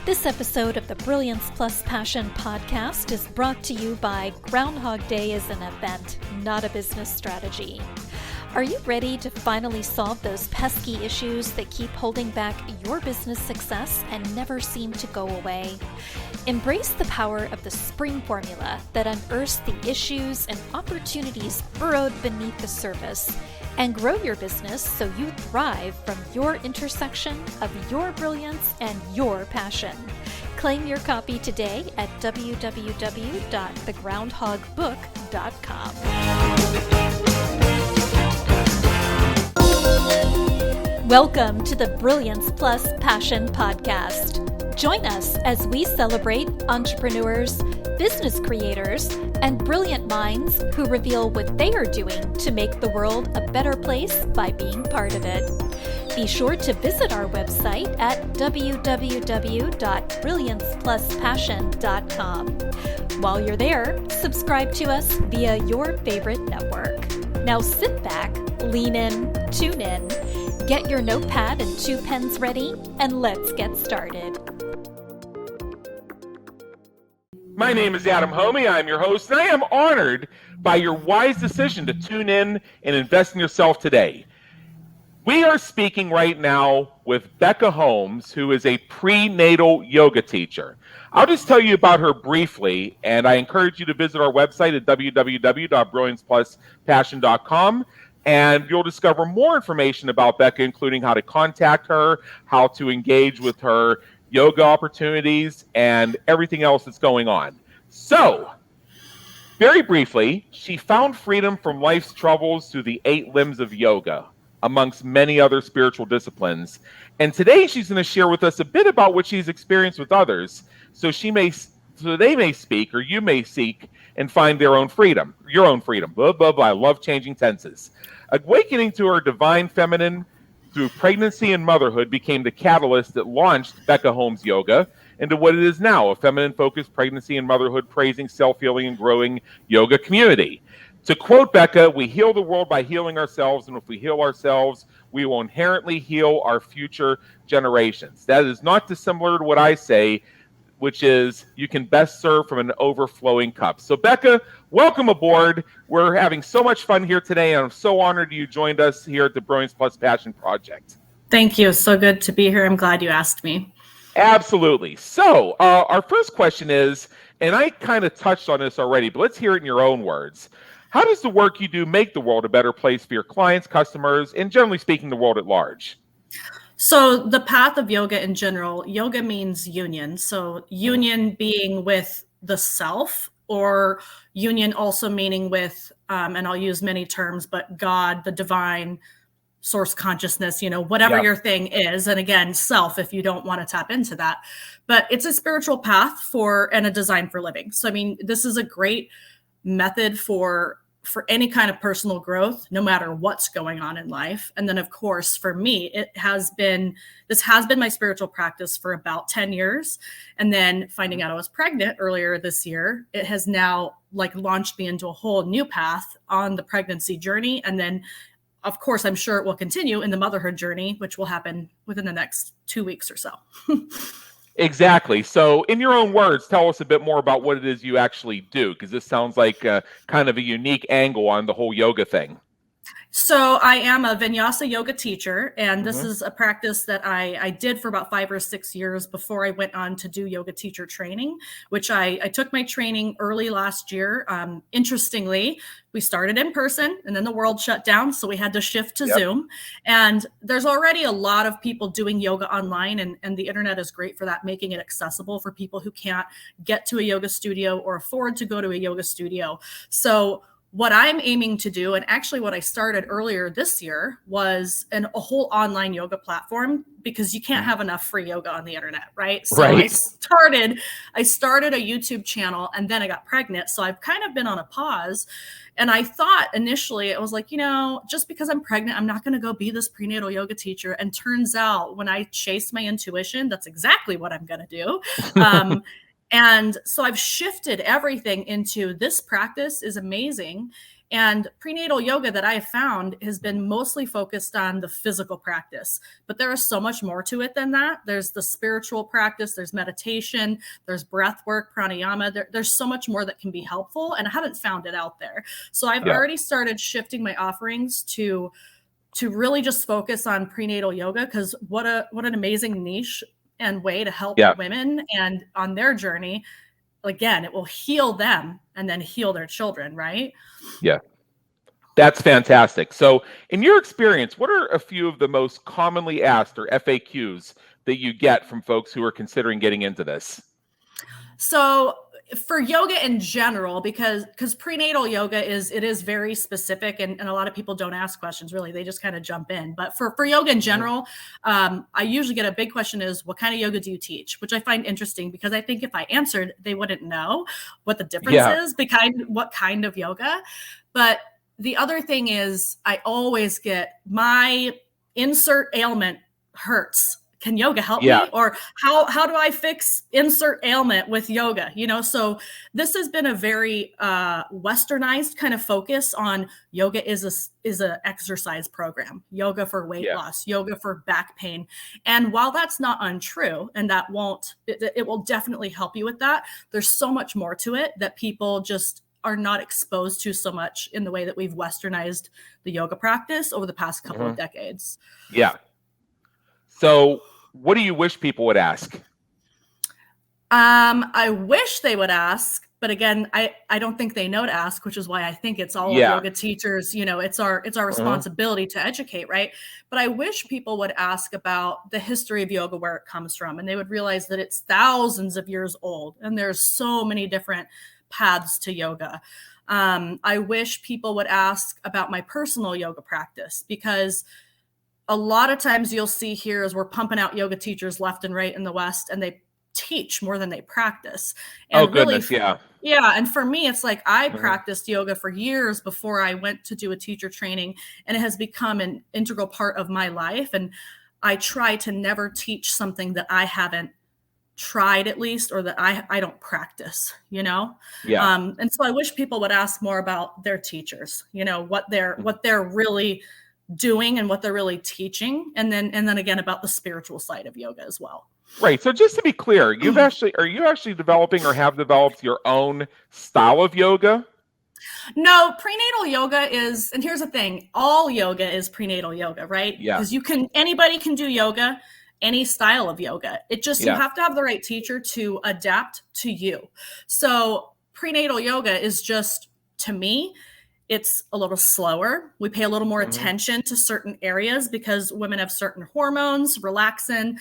This episode of the Brilliance Plus Passion podcast is brought to you by Groundhog Day is an event, not a business strategy. Are you ready to finally solve those pesky issues that keep holding back your business success and never seem to go away? Embrace the power of the S.P.R.I.N.G formula that unearths the issues and opportunities burrowed beneath the surface, and grow your business so you thrive from your intersection of your brilliance and your passion. Claim your copy today at www.thegroundhogbook.com. Welcome to the Brilliance Plus Passion podcast. Join us as we celebrate entrepreneurs, business creators, and brilliant minds who reveal what they are doing to make the world a better place by being part of it. Be sure to visit our website at www.brilliancepluspassion.com. While you're there, subscribe to us via your favorite network. Now sit back, lean in, tune in, get your notepad and 2 pens ready, and let's get started. My name is Adam Homey. I'm your host, and I am honored by your wise decision to tune in and invest in yourself today. We are speaking right now with Becca Holmes, who is a prenatal yoga teacher. I'll just tell you about her briefly, and I encourage you to visit our website at www.brilliancepluspassion.com, and you'll discover more information about Becca, including how to contact her, how to engage with her yoga opportunities, and everything else that's going on. So, very briefly, she found freedom from life's troubles through the 8 limbs of yoga, amongst many other spiritual disciplines. And today she's going to share with us a bit about what she's experienced with others, so they may speak, or you may seek and find their own freedom, your own freedom. Blah, blah, blah. I love changing tenses. Awakening to her divine feminine through pregnancy and motherhood became the catalyst that launched Becca Holmes Yoga into what it is now, a feminine-focused pregnancy and motherhood praising, self-healing, and growing yoga community. To quote Becca, we heal the world by healing ourselves, and if we heal ourselves, we will inherently heal our future generations. That is not dissimilar to what I say, which is you can best serve from an overflowing cup. So Becca, welcome aboard. We're having so much fun here today, and I'm so honored you joined us here at the Brilliance Plus Passion Project. Thank you. So good to be here. I'm glad you asked me. Absolutely. So our first question is, and I kind of touched on this already, but let's hear it in your own words. How does the work you do make the world a better place for your clients, customers, and generally speaking, the world at large? So the path of yoga in general, yoga means union. So union being with the self, or union also meaning with, and I'll use many terms, but God, the divine source consciousness, whatever your thing is. And again, self, if you don't want to tap into that, but it's a spiritual path and a design for living. So, this is a great method for any kind of personal growth, no matter what's going on in life. And then, of course, for me, this has been my spiritual practice for about 10 years. And then finding out I was pregnant earlier this year, it has now launched me into a whole new path on the pregnancy journey. And then, of course, I'm sure it will continue in the motherhood journey, which will happen within the next 2 weeks or so. Exactly. So in your own words, tell us a bit more about what it is you actually do, because this sounds like kind of a unique angle on the whole yoga thing. So I am a vinyasa yoga teacher, and this is a practice that I did for about 5 or 6 years before I went on to do yoga teacher training, which I took my training early last year. Interestingly, we started in person and then the world shut down, so we had to shift to Zoom. And there's already a lot of people doing yoga online, and the internet is great for that, making it accessible for people who can't get to a yoga studio or afford to go to a yoga studio. So what I'm aiming to do, and actually what I started earlier this year, was a whole online yoga platform, because you can't have enough free yoga on the internet, right? So I started a YouTube channel, and then I got pregnant. So I've kind of been on a pause. And I thought initially, it was like, just because I'm pregnant, I'm not going to go be this prenatal yoga teacher. And turns out when I chase my intuition, that's exactly what I'm going to do. And so I've shifted everything into this practice is amazing. And prenatal yoga that I have found has been mostly focused on the physical practice, but there is so much more to it than that. There's the spiritual practice, there's meditation, there's breath work, pranayama. There's so much more that can be helpful, and I haven't found it out there. So I've already started shifting my offerings to really just focus on prenatal yoga, because what an amazing niche and way to help women and on their journey. Again, it will heal them and then heal their children, right? Yeah. That's fantastic. So in your experience, what are a few of the most commonly asked or FAQs that you get from folks who are considering getting into this? So for yoga in general, because prenatal yoga is very specific, and a lot of people don't ask questions, really. They just kind of jump in. But for yoga in general, I usually get a big question is, what kind of yoga do you teach? Which I find interesting, because I think if I answered, they wouldn't know what the difference is, what kind of yoga. But the other thing is, I always get, my insert ailment hurts. Can yoga help me? Or how do I fix insert ailment with yoga? So this has been a very westernized kind of focus on yoga is a exercise program, yoga for weight loss, yoga for back pain. And while that's not untrue, and that it will definitely help you with that, there's so much more to it that people just are not exposed to so much in the way that we've westernized the yoga practice over the past couple of decades. Yeah. So what do you wish people would ask? I wish they would ask, but again, I don't think they know to ask, which is why I think it's all of yoga teachers, it's our responsibility to educate, right? But I wish people would ask about the history of yoga, where it comes from, and they would realize that it's thousands of years old, and there's so many different paths to yoga. I wish people would ask about my personal yoga practice, because a lot of times you'll see here is we're pumping out yoga teachers left and right in the West, and they teach more than they practice. And goodness, yeah. And for me, it's like I practiced yoga for years before I went to do a teacher training, and it has become an integral part of my life. And I try to never teach something that I haven't tried, at least, or that I don't practice, and so I wish people would ask more about their teachers, what they're really doing and what they're really teaching, and then again about the spiritual side of yoga as well. Right. So just to be clear, are you actually developing or have developed your own style of yoga? No, prenatal yoga is, and here's the thing, all yoga is prenatal yoga, right? Yeah. Because anybody can do yoga, any style of yoga. It just, you have to have the right teacher to adapt to you. So prenatal yoga is just, to me, it's a little slower. We pay a little more attention to certain areas, because women have certain hormones, relaxing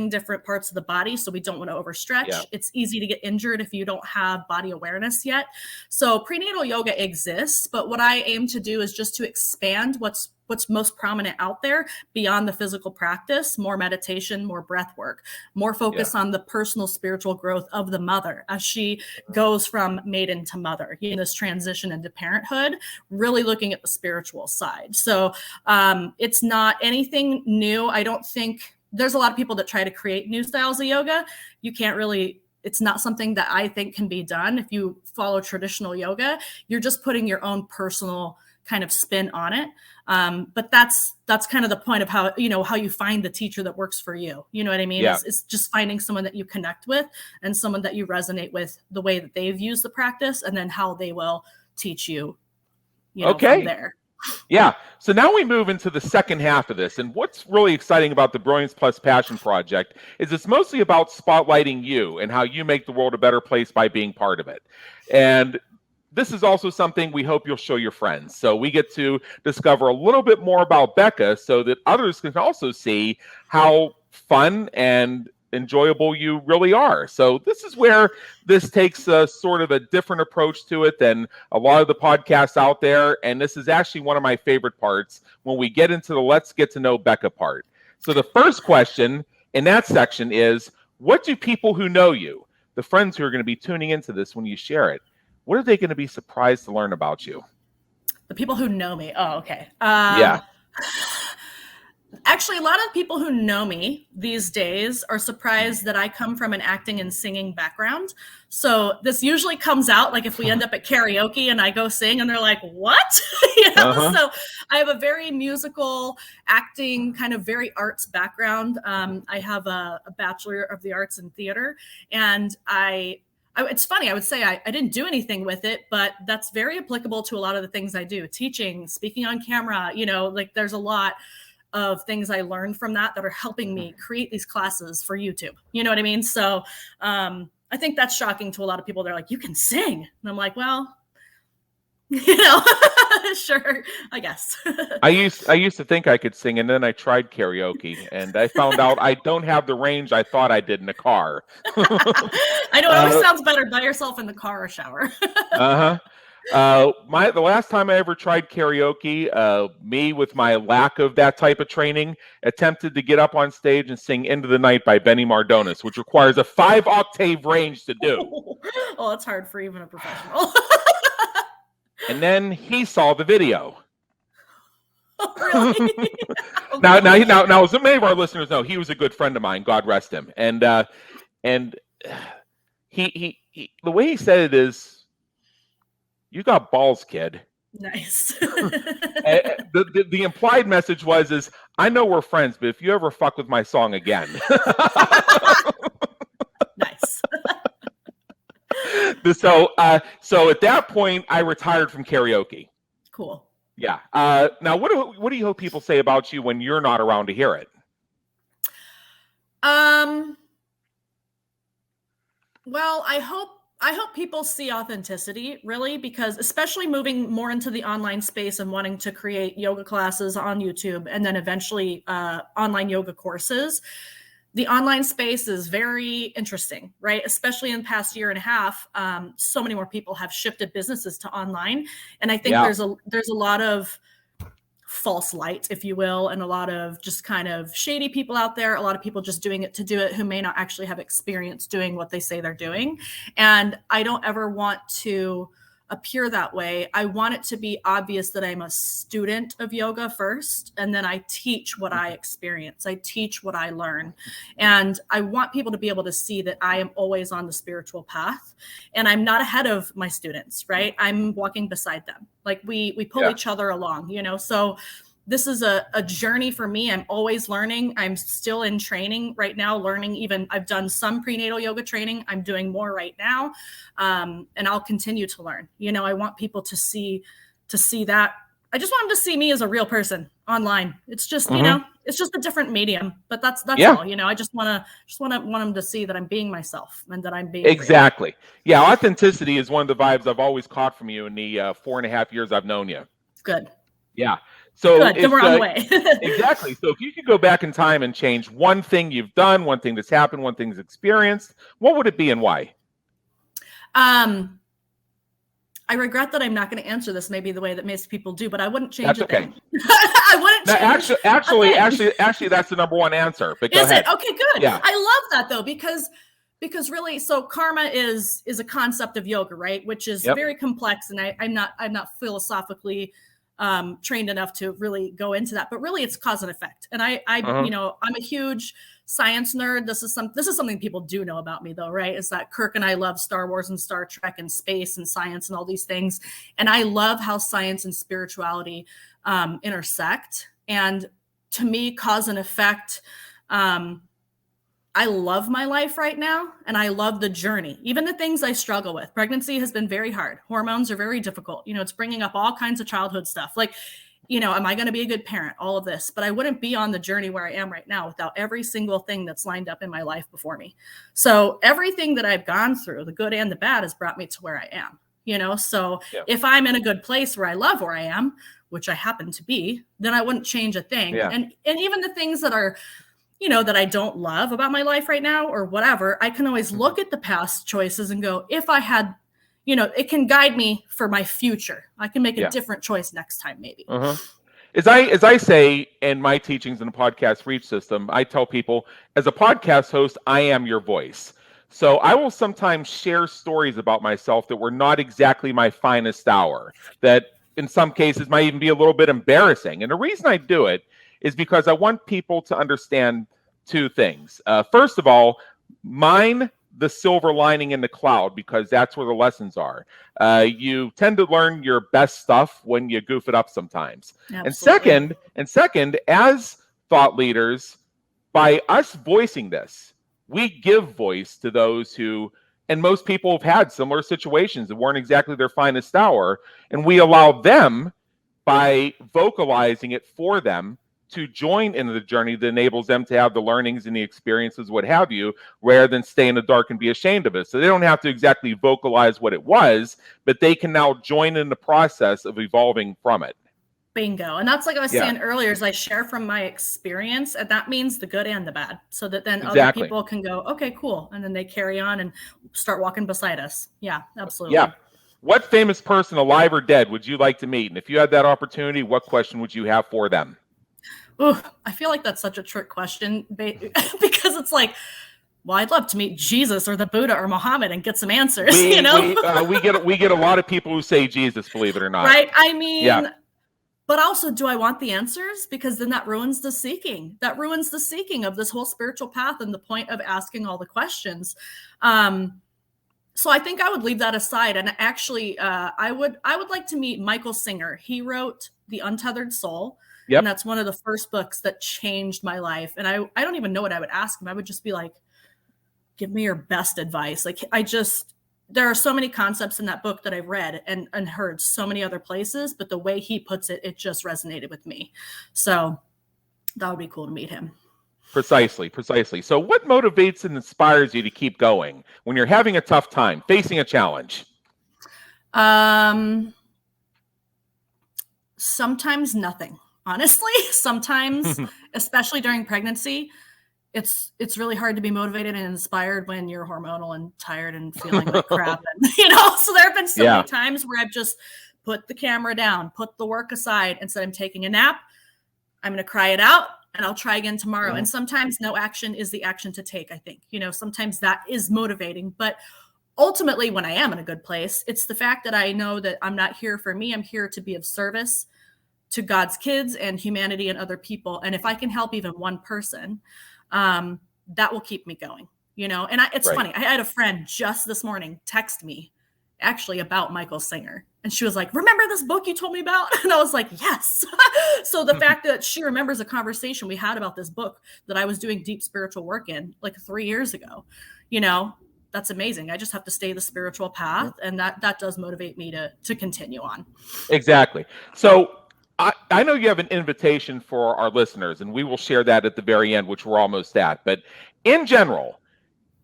different parts of the body. So we don't want to overstretch. Yeah. It's easy to get injured if you don't have body awareness yet. So prenatal yoga exists, but what I aim to do is just to expand what's most prominent out there beyond the physical practice, more meditation, more breath work, more focus on the personal spiritual growth of the mother as she goes from maiden to mother, this transition into parenthood, really looking at the spiritual side. So it's not anything new. I don't think there's a lot of people that try to create new styles of yoga. You can't really, it's not something that I think can be done. If you follow traditional yoga, you're just putting your own personal kind of spin on it. But that's kind of the point of how you find the teacher that works for you. You know what I mean? Yeah. It's just finding someone that you connect with and someone that you resonate with the way that they've used the practice, and then how they will teach you, from there. Yeah. So now we move into the second half of this. And what's really exciting about the Brilliance Plus Passion Project is it's mostly about spotlighting you and how you make the world a better place by being part of it. And this is also something we hope you'll show your friends. So we get to discover a little bit more about Becca so that others can also see how fun and enjoyable you really are. So this is where this takes a sort of a different approach to it than a lot of the podcasts out there. And this is actually one of my favorite parts when we get into the let's get to know Becca part. So the first question in that section is, what do people who know you, the friends who are going to be tuning into this when you share it, what are they going to be surprised to learn about you? The people who know me. Oh, okay. Actually, a lot of people who know me these days are surprised that I come from an acting and singing background. So this usually comes out like if we end up at karaoke and I go sing and they're like, what? So I have a very musical acting, kind of very arts background. I have a Bachelor of the Arts in theater, and it's funny, I would say I didn't do anything with it, but that's very applicable to a lot of the things I do, teaching, speaking on camera, like there's a lot of things I learned from that are helping me create these classes for YouTube. You know what I mean? So I think that's shocking to a lot of people. They're like, you can sing. And I'm like, well, sure, I guess. I used to think I could sing, and then I tried karaoke, and I found out I don't have the range I thought I did in a car. I know, it always sounds better by yourself in the car or shower. The last time I ever tried karaoke, me with my lack of that type of training attempted to get up on stage and sing Into the Night by Benny Mardones, which requires a 5-octave range to do. Oh, it's hard for even a professional. And then he saw the video. Oh, really? Now, as many of our listeners know, he was a good friend of mine, God rest him. And he the way he said it is, you got balls, kid. Nice. The implied message is, I know we're friends, but if you ever fuck with my song again. Nice. So at that point, I retired from karaoke. Cool. Yeah. Now, what do you hope people say about you when you're not around to hear it? Well, I hope people see authenticity, really, because especially moving more into the online space and wanting to create yoga classes on YouTube and then eventually online yoga courses. The online space is very interesting, right? Especially in the past year and a half, so many more people have shifted businesses to online. And I think there's a lot of false light, if you will, and a lot of just kind of shady people out there, a lot of people just doing it to do it who may not actually have experience doing what they say they're doing. And I don't ever want to appear that way. I want it to be obvious that I'm a student of yoga first, and then I teach what I experience. I teach what I learn. And I want people to be able to see that I am always on the spiritual path, and I'm not ahead of my students, right? I'm walking beside them. Like we pull each other along, so this is a journey for me. I'm always learning. I'm still in training right now, learning. Even I've done some prenatal yoga training. I'm doing more right now. And I'll continue to learn. I want people to see that. I just want them to see me as a real person online. It's just, it's just a different medium, but that's all, I just want them to see that I'm being myself and that I'm being exactly real. Yeah. Authenticity is one of the vibes I've always caught from you in the 4.5 years I've known you. Good. Yeah. So good. Then we're on the way. Exactly. So if you could go back in time and change one thing you've done, one thing that's happened, one thing that's experienced, what would it be and why? I regret that I'm not going to answer this maybe the way that most people do, but I wouldn't change it. Okay. I wouldn't change Actually, that's the number one answer. But go ahead. Okay, good. Yeah. I love that though, because really, so karma is a concept of yoga, right? Which is very complex, and I'm not philosophically trained enough to really go into that, but really it's cause and effect. And I'm a huge science nerd. This is something people do know about me though, right? Is that Kirk and I love Star Wars and Star Trek and space and science and all these things. And I love how science and spirituality intersect. And to me, cause and effect, I love my life right now, and I love the journey. Even the things I struggle with. Pregnancy has been very hard. Hormones are very difficult. It's bringing up all kinds of childhood stuff. Like, am I going to be a good parent? All of this. But I wouldn't be on the journey where I am right now without every single thing that's lined up in my life before me. So everything that I've gone through, the good and the bad, has brought me to where I am. So if I'm in a good place where I love where I am, which I happen to be, then I wouldn't change a thing. Yeah. And even the things that are that I don't love about my life right now or whatever, I can always look at the past choices and go, if I had, it can guide me for my future. I can make a different choice next time, maybe. As I say in my teachings in the podcast reach system, I tell people, as a podcast host, I am your voice. So I will sometimes share stories about myself that were not exactly my finest hour, that in some cases might even be a little bit embarrassing. And the reason I do it is because I want people to understand two things. First of all, mine the silver lining in the cloud, because that's where the lessons are. You tend to learn your best stuff when you goof it up sometimes. Absolutely. And second, as thought leaders, by us voicing this, we give voice to those who, and most people have had similar situations that weren't exactly their finest hour, and we allow them, by vocalizing it for them, to join into the journey that enables them to have the learnings and the experiences, what have you, rather than stay in the dark and be ashamed of it. So they don't have to exactly vocalize what it was, but they can now join in the process of evolving from it. Bingo. And that's like I was saying earlier, is I share from my experience, and that means the good and the bad, so that then other people can go, okay, cool. And then they carry on and start walking beside us. Yeah, absolutely. Yeah. What famous person, alive or dead, would you like to meet? And if you had that opportunity, what question would you have for them? Ooh, I feel like that's such a trick question because it's like, well, I'd love to meet Jesus or the Buddha or Muhammad and get some answers. We get a lot of people who say Jesus, believe it or not. Right? I mean, but also, do I want the answers? Because then that ruins the seeking. That ruins the seeking of this whole spiritual path and the point of asking all the questions. So I think I would leave that aside. And actually, I would like to meet Michael Singer. He wrote The Untethered Soul. Yep. And that's one of the first books that changed my life. And I don't even know what I would ask him. I would just be like, give me your best advice. Like, there are so many concepts in that book that I've read and heard so many other places, but the way he puts it, it just resonated with me. So that would be cool to meet him. Precisely. So what motivates and inspires you to keep going when you're having a tough time, facing a challenge? Sometimes nothing. Honestly, sometimes, especially during pregnancy, it's really hard to be motivated and inspired when you're hormonal and tired and feeling like crap. And, so there have been so many times where I've just put the camera down, put the work aside, and said, I'm taking a nap. I'm going to cry it out and I'll try again tomorrow. Mm-hmm. And sometimes no action is the action to take, I think. Sometimes that is motivating. But ultimately, when I am in a good place, it's the fact that I know that I'm not here for me. I'm here to be of service to God's kids and humanity and other people. And if I can help even one person, that will keep me going, and it's funny. I had a friend just this morning text me actually about Michael Singer. And she was like, remember this book you told me about? And I was like, yes. So the fact that she remembers a conversation we had about this book that I was doing deep spiritual work in like 3 years ago, that's amazing. I just have to stay the spiritual path. And that does motivate me to continue on. Exactly. So I know you have an invitation for our listeners, and we will share that at the very end, which we're almost at. But in general,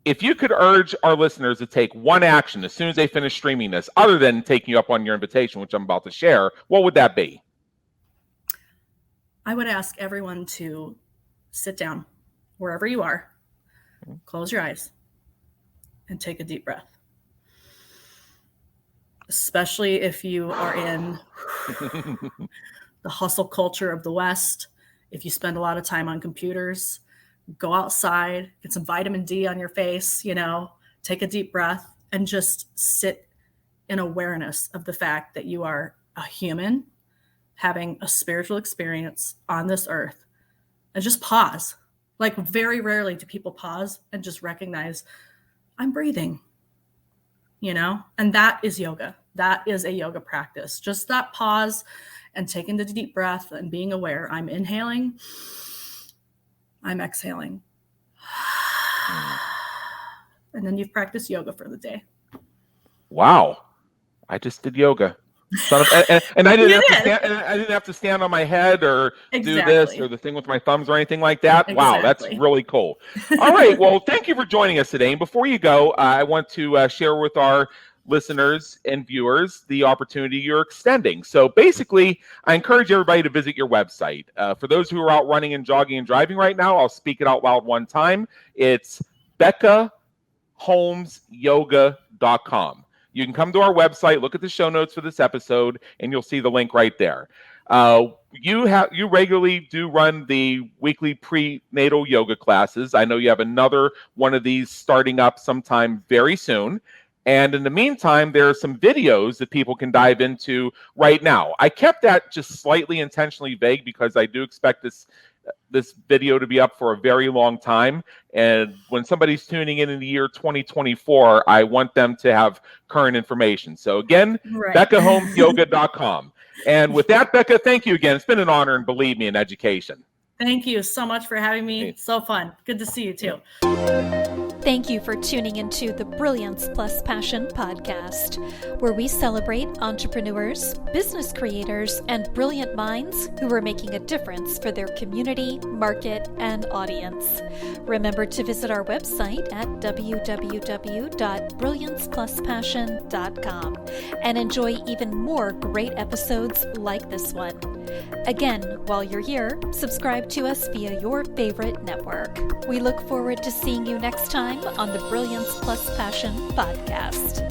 if you could urge our listeners to take one action as soon as they finish streaming this, other than taking you up on your invitation, which I'm about to share, what would that be? I would ask everyone to sit down wherever you are, close your eyes, and take a deep breath. Especially if you are in the hustle culture of the West, if you spend a lot of time on computers, go outside, get some vitamin D on your face, take a deep breath and just sit in awareness of the fact that you are a human having a spiritual experience on this earth, and just pause. Like, very rarely do people pause and just recognize I'm breathing, and that is yoga. That is a yoga practice. Just that pause and taking the deep breath and being aware. I'm inhaling. I'm exhaling. And then you've practiced yoga for the day. Wow. I just did yoga. And I didn't have to stand on my head or do this or the thing with my thumbs or anything like that. Exactly. Wow, that's really cool. All right. Well, thank you for joining us today. And before you go, I want to share with our listeners and viewers the opportunity you're extending. So basically, I encourage everybody to visit your website. For those who are out running and jogging and driving right now, I'll speak it out loud one time. It's BeccaHolmesYoga.com. You can come to our website, look at the show notes for this episode, and you'll see the link right there. You regularly do run the weekly prenatal yoga classes. I know you have another one of these starting up sometime very soon. And in the meantime, there are some videos that people can dive into right now. I kept that just slightly intentionally vague because I do expect this this video to be up for a very long time. And when somebody's tuning in the year 2024, I want them to have current information. So again, Right. BeccaHolmesYoga.com. And with that, Becca, thank you again. It's been an honor, and believe me, in education. Thank you so much for having me. So fun. Good to see you too. Thank you for tuning into the Brilliance plus Passion podcast, where we celebrate entrepreneurs, business creators, and brilliant minds who are making a difference for their community, market, and audience. Remember to visit our website at www.brilliancepluspassion.com and enjoy even more great episodes like this one. Again, while you're here, subscribe to us via your favorite network. We look forward to seeing you next time on the Brilliance plus Passion podcast.